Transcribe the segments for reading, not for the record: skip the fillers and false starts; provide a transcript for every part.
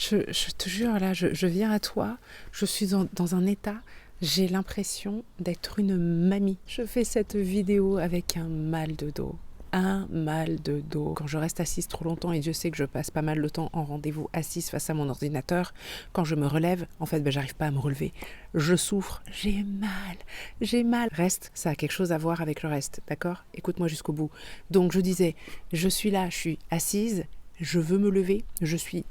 Je te jure, là, je viens à toi, je suis dans un état, j'ai l'impression d'être une mamie. Je fais cette vidéo avec un mal de dos. Un mal de dos. Quand je reste assise trop longtemps, et Dieu sait que je passe pas mal de temps en rendez-vous assise face à mon ordinateur, quand je me relève, en fait, j'arrive pas à me relever. Je souffre, j'ai mal, j'ai mal. Reste, ça a quelque chose à voir avec le reste, d'accord? Écoute-moi jusqu'au bout. Donc je disais, je suis là, je suis assise, je veux me lever, je suis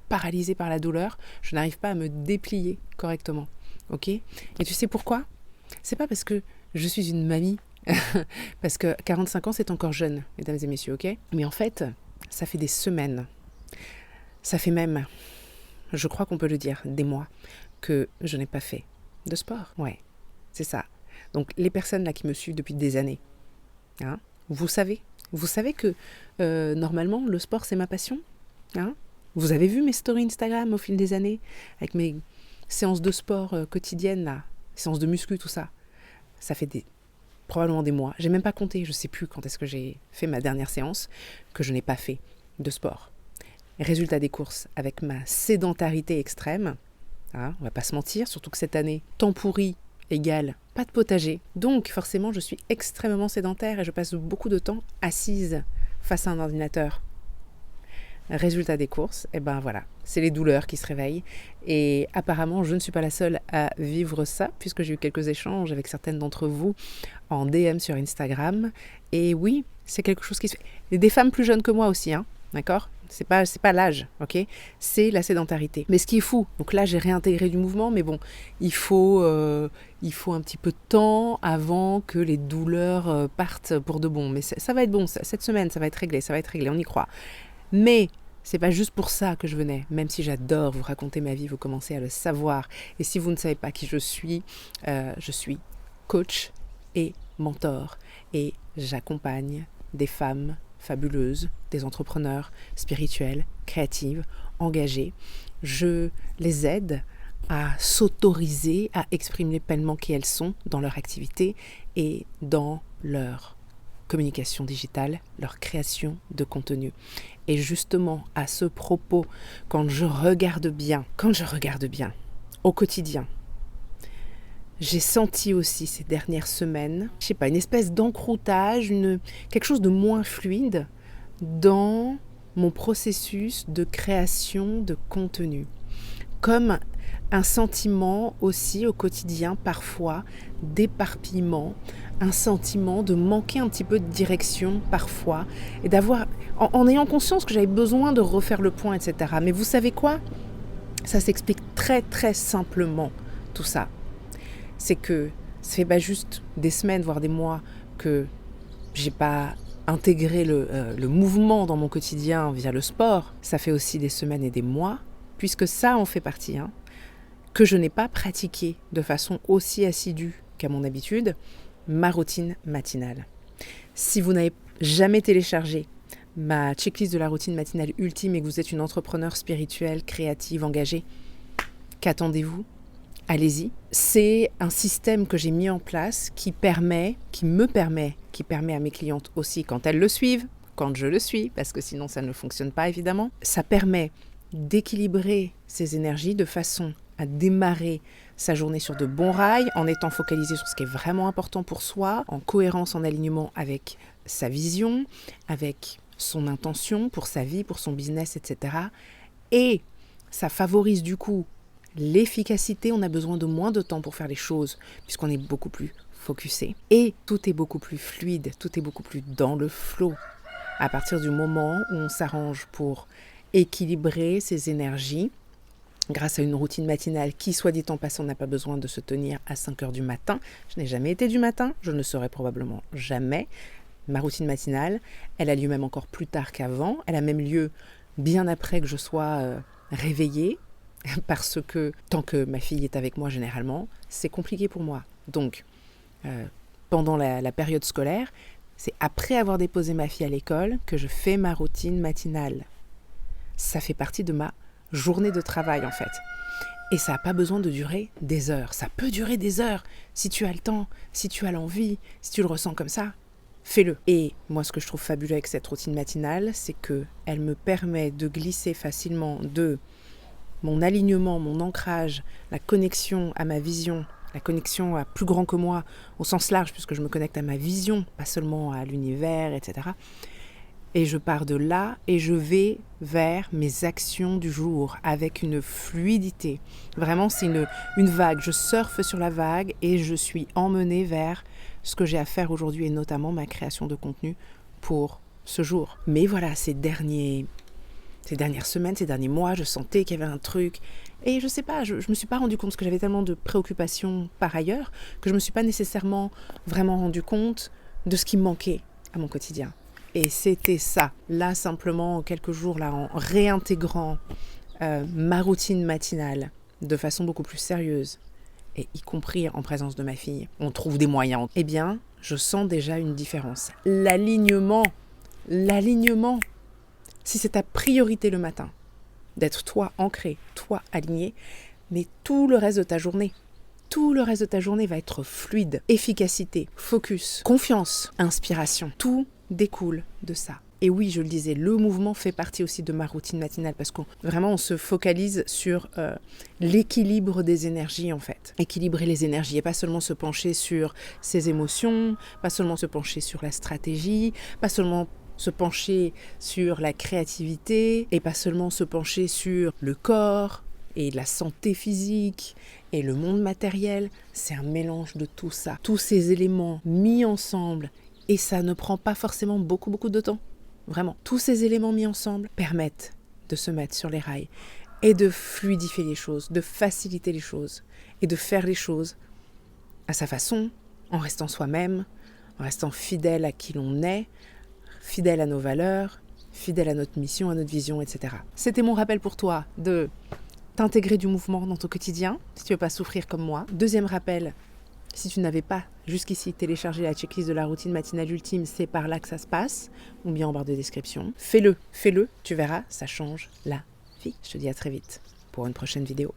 paralysée par la douleur, je n'arrive pas à me déplier correctement. Ok? Et tu sais pourquoi? C'est pas parce que je suis une mamie, parce que 45 ans c'est encore jeune, mesdames et messieurs, ok? Mais en fait, ça fait des semaines, ça fait même, je crois qu'on peut le dire, des mois, que je n'ai pas fait de sport. Ouais, c'est ça. Donc les personnes là qui me suivent depuis des années, hein, vous savez que normalement le sport c'est ma passion, hein? Vous avez vu mes stories Instagram au fil des années, avec mes séances de sport quotidiennes, là, séances de muscu, tout ça. Ça fait probablement des mois. J'ai même pas compté, je sais plus quand est-ce que j'ai fait ma dernière séance, que je n'ai pas fait de sport. Résultat des courses, avec ma sédentarité extrême, hein, on va pas se mentir, surtout que cette année, temps pourri égale pas de potager. Donc forcément, je suis extrêmement sédentaire et je passe beaucoup de temps assise face à un ordinateur. Résultat des courses, et ben voilà, c'est les douleurs qui se réveillent. Et apparemment, je ne suis pas la seule à vivre ça, puisque j'ai eu quelques échanges avec certaines d'entre vous en DM sur Instagram. Et oui, c'est quelque chose qui se fait. Et des femmes plus jeunes que moi aussi, hein, d'accord? C'est pas l'âge, ok? C'est la sédentarité. Mais ce qui est fou, donc là j'ai réintégré du mouvement, mais bon, il faut un petit peu de temps avant que les douleurs partent pour de bon. Mais ça va être bon, cette semaine ça va être réglé, on y croit. Mais c'est pas juste pour ça que je venais, même si j'adore vous raconter ma vie, vous commencez à le savoir. Et si vous ne savez pas qui je suis coach et mentor. Et j'accompagne des femmes fabuleuses, des entrepreneurs spirituels, créatives, engagées. Je les aide à s'autoriser à exprimer pleinement qui elles sont dans leur activité et dans leur communication digitale, leur création de contenu. Et justement, à ce propos, quand je regarde bien, au quotidien, j'ai senti aussi ces dernières semaines, je sais pas, une espèce d'encroutage, quelque chose de moins fluide dans mon processus de création de contenu. Comme un sentiment aussi au quotidien, parfois, d'éparpillement, un sentiment de manquer un petit peu de direction parfois, et d'avoir, en ayant conscience que j'avais besoin de refaire le point, etc. Mais vous savez quoi? Ça s'explique très très simplement, tout ça. C'est que ça fait pas juste des semaines, voire des mois, que j'ai pas intégré le mouvement dans mon quotidien via le sport. Ça fait aussi des semaines et des mois, puisque ça en fait partie, hein, que je n'ai pas pratiqué de façon aussi assidue qu'à mon habitude, ma routine matinale. Si vous n'avez jamais téléchargé ma checklist de la routine matinale ultime et que vous êtes une entrepreneur spirituelle, créative, engagée, qu'attendez-vous? Allez-y. C'est un système que j'ai mis en place qui permet à mes clientes aussi, quand elles le suivent, quand je le suis, parce que sinon ça ne fonctionne pas évidemment, ça permet d'équilibrer ses énergies de façon à démarrer sa journée sur de bons rails, en étant focalisé sur ce qui est vraiment important pour soi, en cohérence, en alignement avec sa vision, avec son intention pour sa vie, pour son business, etc. Et ça favorise du coup l'efficacité. On a besoin de moins de temps pour faire les choses, puisqu'on est beaucoup plus focusé. Et tout est beaucoup plus fluide, tout est beaucoup plus dans le flow. À partir du moment où on s'arrange pour équilibrer ses énergies, grâce à une routine matinale qui, soit dit en passant, n'a pas besoin de se tenir à 5 heures du matin. Je n'ai jamais été du matin, je ne le serai probablement jamais. Ma routine matinale, elle a lieu même encore plus tard qu'avant. Elle a même lieu bien après que je sois réveillée, parce que tant que ma fille est avec moi généralement, c'est compliqué pour moi. Donc, pendant la période scolaire, c'est après avoir déposé ma fille à l'école que je fais ma routine matinale. Ça fait partie de ma journée de travail en fait. Et ça n'a pas besoin de durer des heures. Ça peut durer des heures si tu as le temps, si tu as l'envie, si tu le ressens comme ça. Fais-le. Et moi, ce que je trouve fabuleux avec cette routine matinale, c'est qu'elle me permet de glisser facilement de mon alignement, mon ancrage, la connexion à ma vision, la connexion à plus grand que moi, au sens large, puisque je me connecte à ma vision, pas seulement à l'univers, etc. Et je pars de là et je vais vers mes actions du jour avec une fluidité. Vraiment, c'est une vague. Je surfe sur la vague et je suis emmenée vers ce que j'ai à faire aujourd'hui et notamment ma création de contenu pour ce jour. Mais voilà, ces dernières semaines, ces derniers mois, je sentais qu'il y avait un truc. Et je sais pas, je me suis pas rendu compte parce que j'avais tellement de préoccupations par ailleurs que je me suis pas nécessairement vraiment rendu compte de ce qui me manquait à mon quotidien. Et c'était ça, là simplement quelques jours, là en réintégrant ma routine matinale de façon beaucoup plus sérieuse, et y compris en présence de ma fille, on trouve des moyens. Eh bien, je sens déjà une différence. L'alignement, si c'est ta priorité le matin, d'être toi ancré, toi aligné, mais tout le reste de ta journée va être fluide, efficacité, focus, confiance, inspiration, tout découle de ça. Et oui, je le disais, le mouvement fait partie aussi de ma routine matinale parce qu'on se focalise sur l'équilibre des énergies en fait. Équilibrer les énergies et pas seulement se pencher sur ses émotions, pas seulement se pencher sur la stratégie, pas seulement se pencher sur la créativité et pas seulement se pencher sur le corps et la santé physique et le monde matériel. C'est un mélange de tout ça, tous ces éléments mis ensemble. Et ça ne prend pas forcément beaucoup de temps. Vraiment. Tous ces éléments mis ensemble permettent de se mettre sur les rails et de fluidifier les choses, de faciliter les choses et de faire les choses à sa façon, en restant soi-même, en restant fidèle à qui l'on est, fidèle à nos valeurs, fidèle à notre mission, à notre vision, etc. C'était mon rappel pour toi de t'intégrer du mouvement dans ton quotidien, si tu ne veux pas souffrir comme moi. Deuxième rappel, si tu n'avais pas jusqu'ici téléchargé la checklist de la routine matinale ultime, c'est par là que ça se passe, ou bien en barre de description. Fais-le, tu verras, ça change la vie. Je te dis à très vite pour une prochaine vidéo.